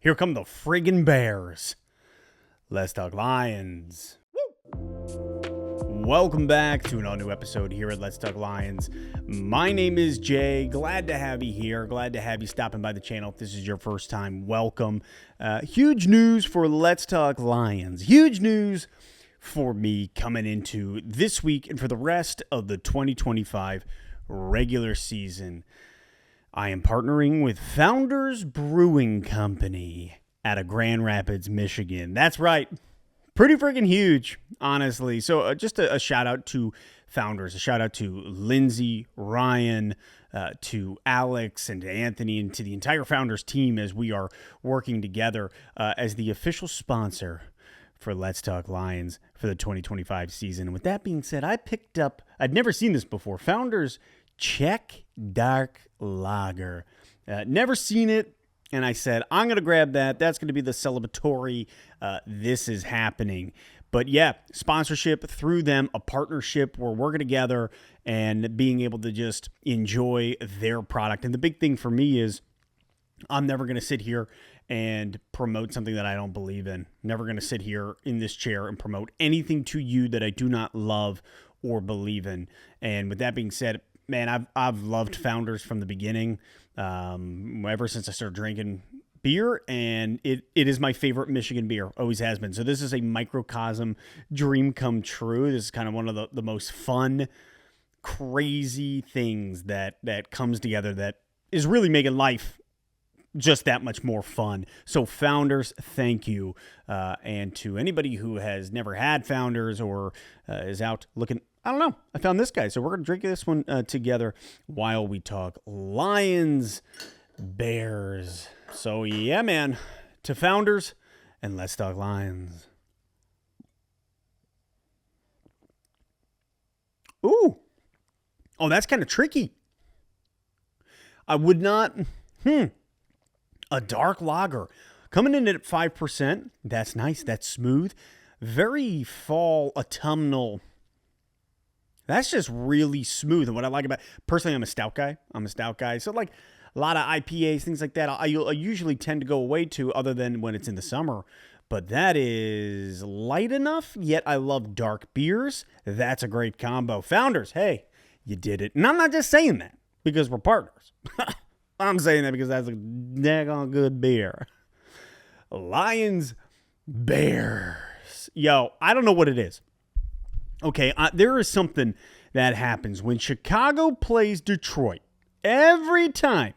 Here come the friggin' Bears. Let's talk Lions. Welcome back to an all-new episode here at Let's Talk Lions. My name is Jay. Glad to have you here. Glad to have you stopping by the channel. If this is your first time, welcome. Huge news for Let's Talk Lions. Huge news for me coming into this week and for the rest of the 2025 regular season. I am partnering with Founders Brewing Company out of Grand Rapids, Michigan. That's right. Pretty freaking huge, honestly. So just a shout out to Founders, a shout out to Lindsay, Ryan, to Alex, and to Anthony, and to the entire Founders team as we are working together as the official sponsor for Let's Talk Lions for the 2025 season. And with that being said, I'd never seen this before, Founders Czech Dark Lager. Never seen it, and I said, I'm going to grab that. That's going to be the celebratory. This is happening. But yeah, sponsorship through them, a partnership. We're working together and being able to just enjoy their product. And the big thing for me is I'm never going to sit here and promote something that I don't believe in. Never going to sit here in this chair and promote anything to you that I do not love or believe in. And with that being said, man, I've loved Founders from the beginning, ever since I started drinking beer, and it is my favorite Michigan beer, always has been. So this is a microcosm dream come true. This is kind of one of the most fun, crazy things that comes together that is really making life just that much more fun. So Founders, thank you. And to anybody who has never had Founders or is out looking, I don't know, I found this guy. So we're going to drink this one together while we talk Lions, Bears. So yeah, man, to Founders and Let's Talk Lions. Ooh. Oh, that's kind of tricky. I would not, a dark lager coming in at 5%. That's nice. That's smooth. Very fall autumnal. That's just really smooth. And what I like about, personally, I'm a stout guy. So like a lot of IPAs, things like that, I usually tend to go away to other than when it's in the summer. But that is light enough, yet I love dark beers. That's a great combo. Founders, hey, you did it. And I'm not just saying that because we're partners. I'm saying that because that's a daggone good beer. Lions, Bears. Yo, I don't know what it is. Okay, there is something that happens when Chicago plays Detroit. Every time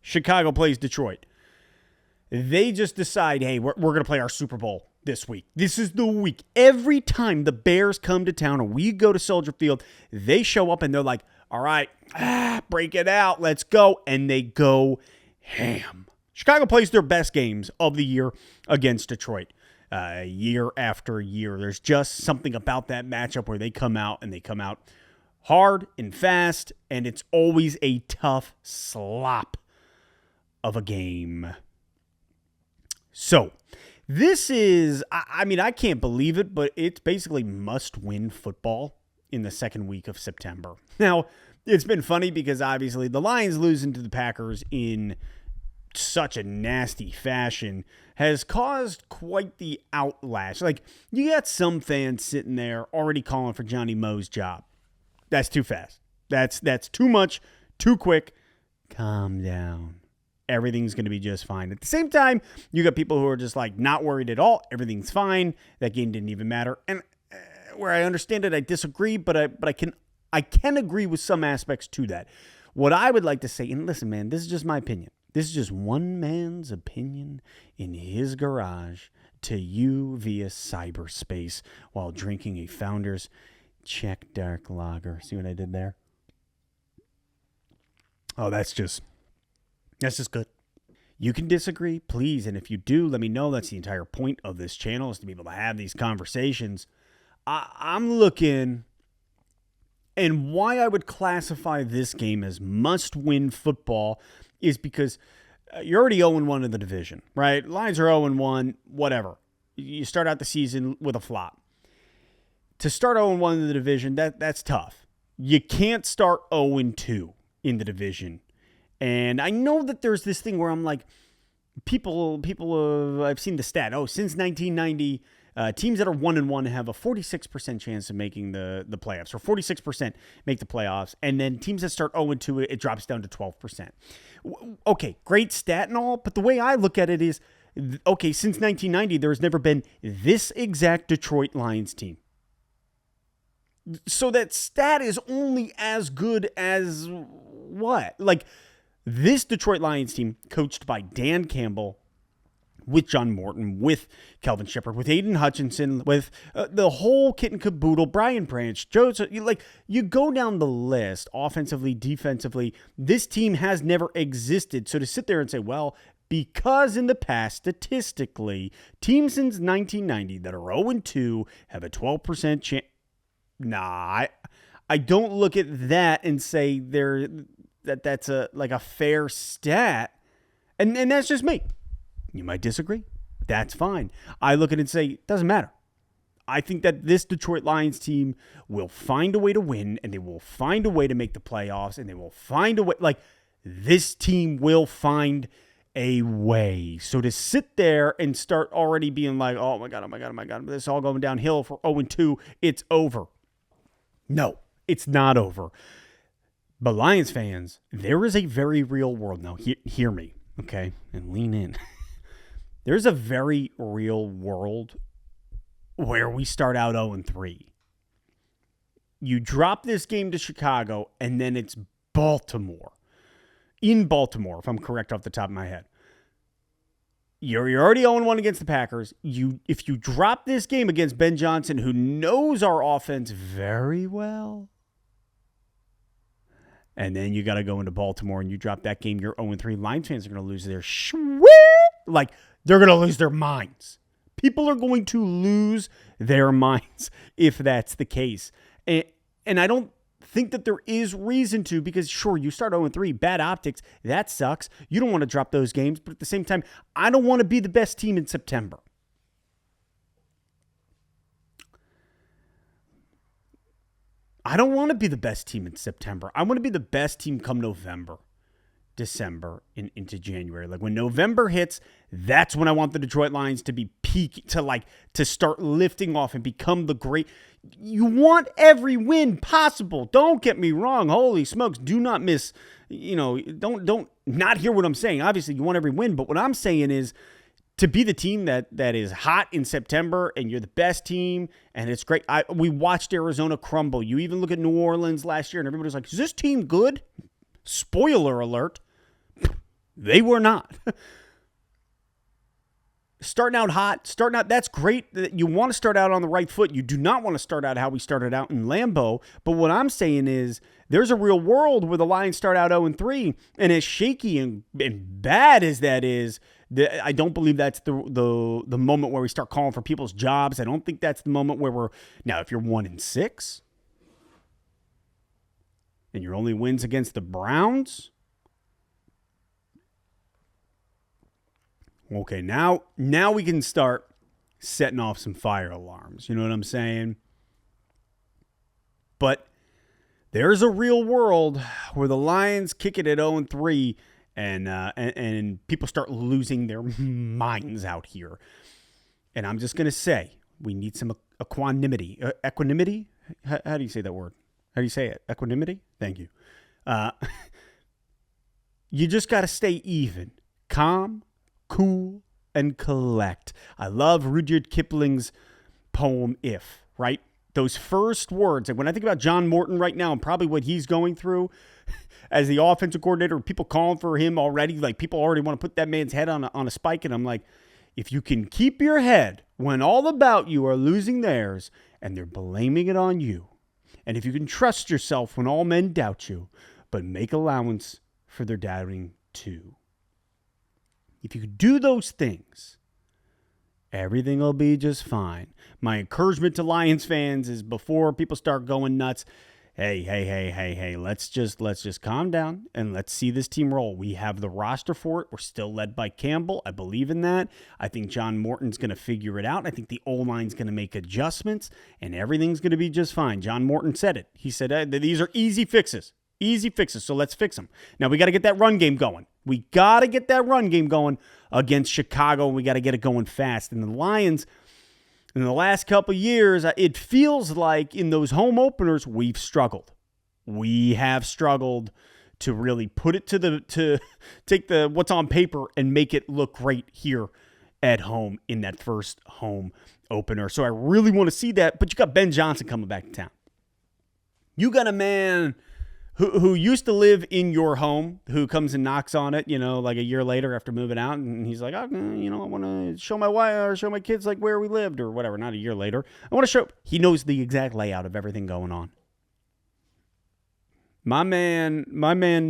Chicago plays Detroit, they just decide, hey, we're going to play our Super Bowl this week. This is the week. Every time the Bears come to town or we go to Soldier Field, they show up and they're like, all right, break it out. Let's go. And they go ham. Chicago plays their best games of the year against Detroit. Year after year. There's just something about that matchup where they come out hard and fast, and it's always a tough slop of a game. So, this is, I can't believe it, but it's basically must-win football in the second week of September. Now, it's been funny because obviously the Lions losing to the Packers in such a nasty fashion has caused quite the outlash. Like, you got some fans sitting there already calling for Johnny Moe's job. That's too fast. That's too much, too quick. Calm down. Everything's going to be just fine. At the same time, you got people who are just like not worried at all. Everything's fine. That game didn't even matter. And where I understand it, I disagree, but I can agree with some aspects to that. What I would like to say, and listen, man, this is just my opinion. This is just one man's opinion in his garage to you via cyberspace while drinking a Founders Czech Dark Lager. See what I did there? Oh, that's just good. You can disagree, please, and if you do, let me know. That's the entire point of this channel, is to be able to have these conversations. I'm looking, and why I would classify this game as must-win football is because you're already 0-1 in the division, right? Lions are 0-1, whatever. You start out the season with a flop. To start 0-1 in the division, that's tough. You can't start 0-2 in the division. And I know that there's this thing where I'm like, I've seen the stat. Oh, since 1990, teams that are 1-1 have a 46% chance of making the playoffs, or 46% make the playoffs. And then teams that start 0-2, it drops down to 12%. Okay, great stat and all, but the way I look at it is, okay, since 1990, there's never been this exact Detroit Lions team. So that stat is only as good as what? Like, this Detroit Lions team, coached by Dan Campbell, with John Morton, with Kelvin Sheppard, with Aiden Hutchinson, with the whole kit and caboodle, Brian Branch, Joseph, you go down the list, offensively, defensively, this team has never existed. So to sit there and say, well, because in the past, statistically, teams since 1990 that are 0-2 have a 12% chance. Nah, I don't look at that and say that's a fair stat. And that's just me. You might disagree. That's fine. I look at it and say, it doesn't matter. I think that this Detroit Lions team will find a way to win, and they will find a way to make the playoffs, and they will find a way. Like, this team will find a way. So to sit there and start already being like, oh my God, this is all going downhill for 0-2, it's over. No, it's not over. But Lions fans, there is a very real world. Now, hear me, okay? And lean in. There's a very real world where we start out 0-3. You drop this game to Chicago, and then it's Baltimore. In Baltimore, if I'm correct off the top of my head. You're already 0-1 against the Packers. If you drop this game against Ben Johnson, who knows our offense very well, and then you got to go into Baltimore and you drop that game, you're 0-3. Lions fans are going to lose their they're going to lose their minds. People are going to lose their minds if that's the case. And I don't think that there is reason to, because sure, you start 0-3, bad optics, that sucks. You don't want to drop those games, but at the same time, I don't want to be the best team in September. I don't want to be the best team in September. I want to be the best team come November, December, and into January. Like, when November hits, that's when I want the Detroit Lions to be peaking, to start lifting off and become the great. You want every win possible. Don't get me wrong. Holy smokes. Do not miss, don't not hear what I'm saying. Obviously, you want every win, but what I'm saying is, to be the team that is hot in September and you're the best team and it's great. We watched Arizona crumble. You even look at New Orleans last year and everybody's like, is this team good? Spoiler alert. They were not. Starting out, that's great. You want to start out on the right foot. You do not want to start out how we started out in Lambeau. But what I'm saying is, there's a real world where the Lions start out 0-3, and as shaky and bad as that is, I don't believe that's the moment where we start calling for people's jobs. I don't think that's the moment where now, if you're 1-6 and your only wins against the Browns, okay, now we can start setting off some fire alarms. You know what I'm saying? But there's a real world where the Lions kick it at 0-3 and people start losing their minds out here. And I'm just going to say, we need some equanimity. Equanimity? How do you say that word? How do you say it? Equanimity? Thank you. You just got to stay even. Calm, cool, and collect. I love Rudyard Kipling's poem, If, right? Those first words, and when I think about John Morton right now and probably what he's going through as the offensive coordinator, people calling for him already, like people already want to put that man's head on a spike, and I'm like, if you can keep your head when all about you are losing theirs and they're blaming it on you, and if you can trust yourself when all men doubt you, but make allowance for their doubting too. If you do those things, everything will be just fine. My encouragement to Lions fans is, before people start going nuts, hey, let's just calm down and let's see this team roll. We have the roster for it. We're still led by Campbell. I believe in that. I think John Morton's going to figure it out. I think the O-line's going to make adjustments and everything's going to be just fine. John Morton said it. He said, these are easy fixes. Easy fixes, so let's fix them. Now, we got to get that run game going. We got to get that run game going against Chicago, and we got to get it going fast. And the Lions, in the last couple of years, it feels like in those home openers, we've struggled. We have struggled to really put it to take the what's on paper and make it look great here at home in that first home opener. So I really want to see that, but you got Ben Johnson coming back to town. You got a man who used to live in your home, who comes and knocks on it, like a year later after moving out, and he's like, I want to show my wife or show my kids like where we lived or whatever. Not a year later. I want to show. He knows the exact layout of everything going on. My man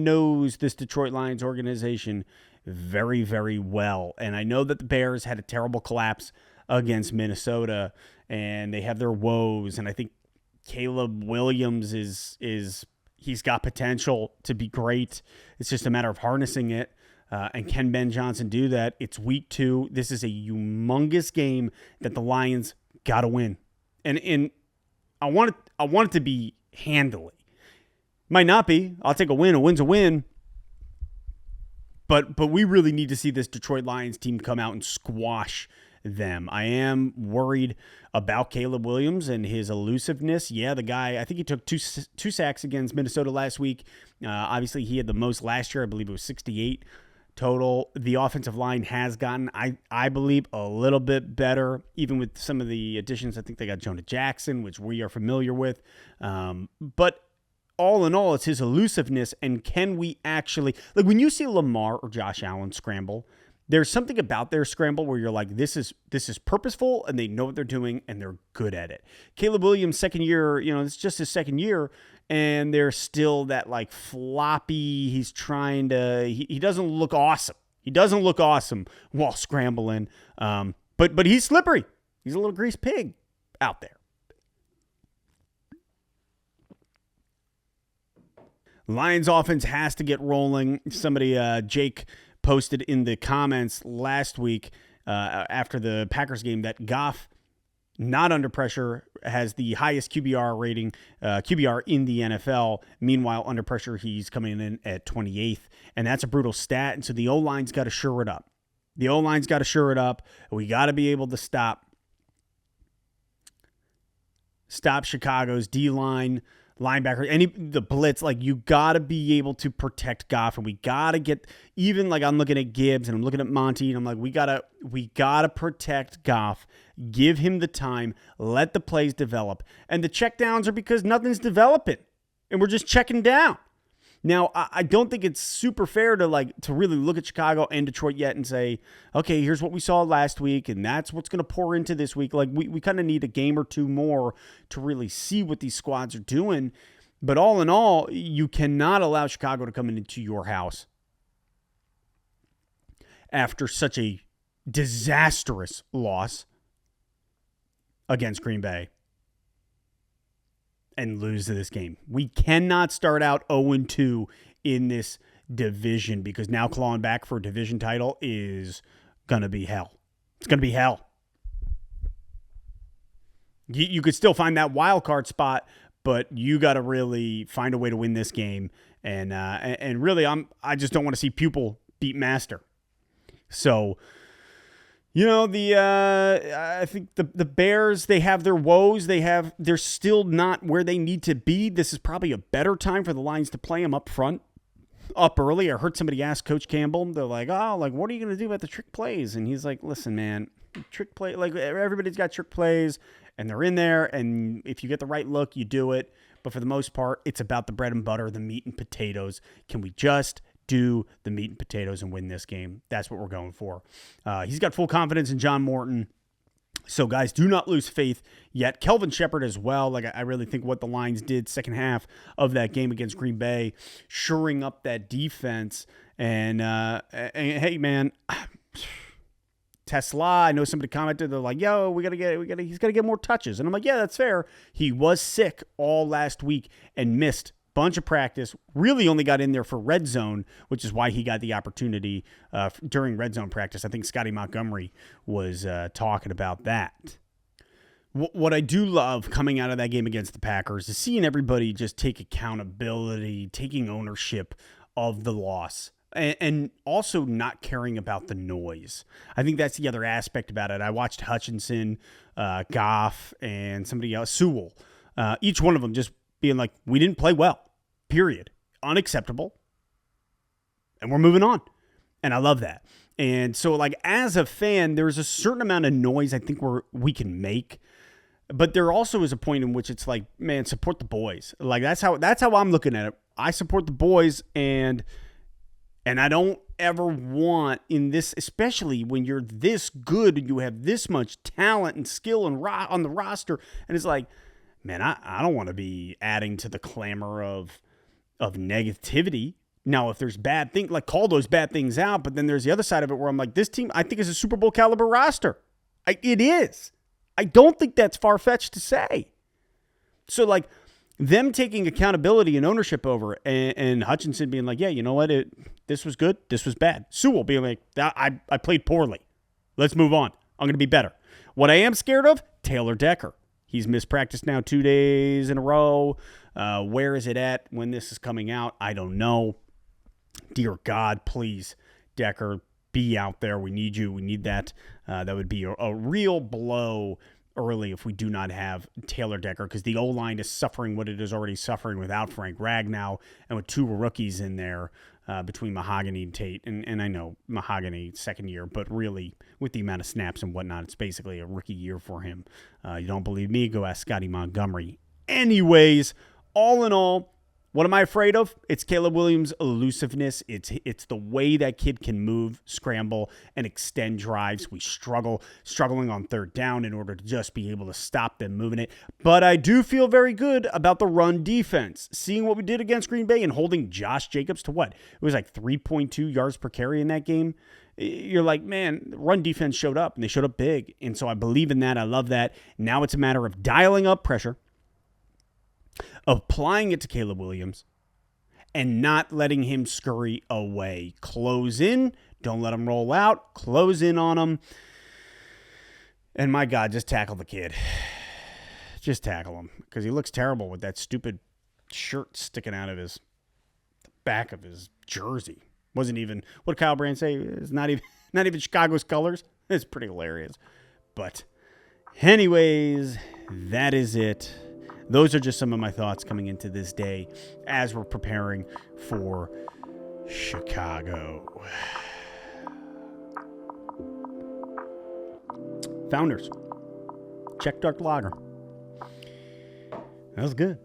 knows this Detroit Lions organization very, very well. And I know that the Bears had a terrible collapse against Minnesota, and they have their woes. And I think Caleb Williams he's got potential to be great. It's just a matter of harnessing it. And can Ben Johnson do that? It's week 2. This is a humongous game that the Lions got to win. And I want it to be handily. Might not be. I'll take a win. A win's a win. But we really need to see this Detroit Lions team come out and squash them. I am worried about Caleb Williams and his elusiveness. Yeah, the guy, I think he took two sacks against Minnesota last week. Obviously, he had the most last year. I believe it was 68 total. The offensive line has gotten, I believe, a little bit better, even with some of the additions. I think they got Jonah Jackson, which we are familiar with. But all in all, it's his elusiveness, and can we actually, like when you see Lamar or Josh Allen scramble, there's something about their scramble where you're like, this is purposeful, and they know what they're doing, and they're good at it. Caleb Williams' second year, it's just his second year, and there's still that like floppy, he's trying to, he doesn't look awesome. He doesn't look awesome while scrambling, but he's slippery. He's a little grease pig out there. Lions offense has to get rolling. Somebody, Jake, posted in the comments last week after the Packers game that Goff, not under pressure, has the highest QBR rating, QBR in the NFL. Meanwhile, under pressure, he's coming in at 28th, and that's a brutal stat. And so the O-line's got to shore it up. The O-line's got to shore it up. We got to be able to stop Chicago's D-line, linebacker, the blitz. Like, you got to be able to protect Goff, and we got to get, even like I'm looking at Gibbs and I'm looking at Monty, and I'm like, we got to protect Goff, give him the time, let the plays develop. And the checkdowns are because nothing's developing and we're just checking down. Now, I don't think it's super fair to really look at Chicago and Detroit yet and say, okay, here's what we saw last week, and that's what's going to pour into this week. Like, we kind of need a game or two more to really see what these squads are doing. But all in all, you cannot allow Chicago to come into your house after such a disastrous loss against Green Bay and lose to this game. We cannot start out 0-2 in this division, because now clawing back for a division title is going to be hell. It's going to be hell. You could still find that wild card spot, but you got to really find a way to win this game. And really, I just don't want to see pupil beat master. So, I think the Bears, they have their woes. They're still not where they need to be. This is probably a better time for the Lions to play them up front, up early. I heard somebody ask Coach Campbell, they're like, what are you going to do about the trick plays? And he's like, listen, man, trick play, like everybody's got trick plays and they're in there. And if you get the right look, you do it. But for the most part, it's about the bread and butter, the meat and potatoes. Can we just do the meat and potatoes and win this game? That's what we're going for. He's got full confidence in John Morton. So, guys, do not lose faith yet. Kelvin Shepard as well. Like, I really think what the Lions did second half of that game against Green Bay, shoring up that defense. And hey, man, Tesla, I know somebody commented, they're like, yo, he's got to get more touches. And I'm like, yeah, that's fair. He was sick all last week and missed bunch of practice, really only got in there for red zone, which is why he got the opportunity during red zone practice. I think Scotty Montgomery was talking about that. What I do love coming out of that game against the Packers is seeing everybody just take accountability, taking ownership of the loss. and also not caring about the noise. I think that's the other aspect about it. I watched Hutchinson, Goff, and somebody else, Sewell. Each one of them just being like, we didn't play well, period. Unacceptable. And we're moving on. And I love that. And so, like, as a fan, there's a certain amount of noise I think we can make. But there also is a point in which it's like, man, support the boys. Like, that's how I'm looking at it. I support the boys, and I don't ever want in this, especially when you're this good and you have this much talent and skill and on the roster, and it's like, man, I don't want to be adding to the clamor of negativity. Now, if there's bad things, like, call those bad things out, but then there's the other side of it where I'm like, this team, I think, is a Super Bowl caliber roster. It is. I don't think that's far-fetched to say. So, like, them taking accountability and ownership over it, and Hutchinson being like, yeah, you know what, this was good, this was bad. Sewell being like, I played poorly. Let's move on. I'm going to be better. What I am scared of, Taylor Decker. He's missed practice now 2 days in a row. Where is it at when this is coming out? I don't know. Dear God, please, Decker, be out there. We need you. We need that. That would be a real blow early if we do not have Taylor Decker, because the O-line is suffering what it is already suffering without Frank Ragnow and with 2 rookies in there between Mahogany and Tate. And I know Mahogany second year, but really with the amount of snaps and whatnot, it's basically a rookie year for him. You don't believe me? Go ask Scotty Montgomery. Anyways, all in all, what am I afraid of? It's Caleb Williams' elusiveness. It's the way that kid can move, scramble, and extend drives. We struggling on third down in order to just be able to stop them moving it. But I do feel very good about the run defense. Seeing what we did against Green Bay and holding Josh Jacobs to what? It was like 3.2 yards per carry in that game. You're like, man, run defense showed up, and they showed up big. And so I believe in that. I love that. Now it's a matter of dialing up pressure, applying it to Caleb Williams, and not letting him scurry away. Close in. Don't let him roll out. Close in on him. And my God, just tackle the kid. Just tackle him, because he looks terrible with that stupid shirt sticking out of the back of his jersey. Wasn't even, what did Kyle Brandt say? It's not even Chicago's colors. It's pretty hilarious. But anyways, that is it. Those are just some of my thoughts coming into this day as we're preparing for Chicago. Founders. Czech Dark Lager. That was good.